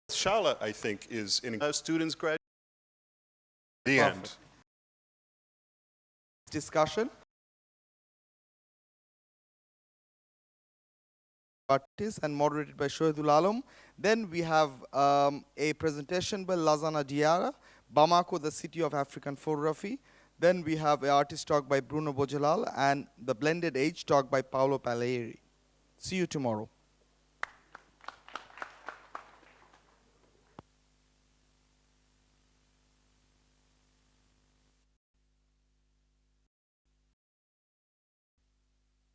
Shala, I think, is in students graduate. The end. Discussion. Artist and moderated by Shohidul Alam. Then we have a presentation by Lazana Diarra, Bamako, the City of African Photography. Then we have an artist talk by Bruno Bojalal and the Blended Age talk by Paolo Palieri. See you tomorrow.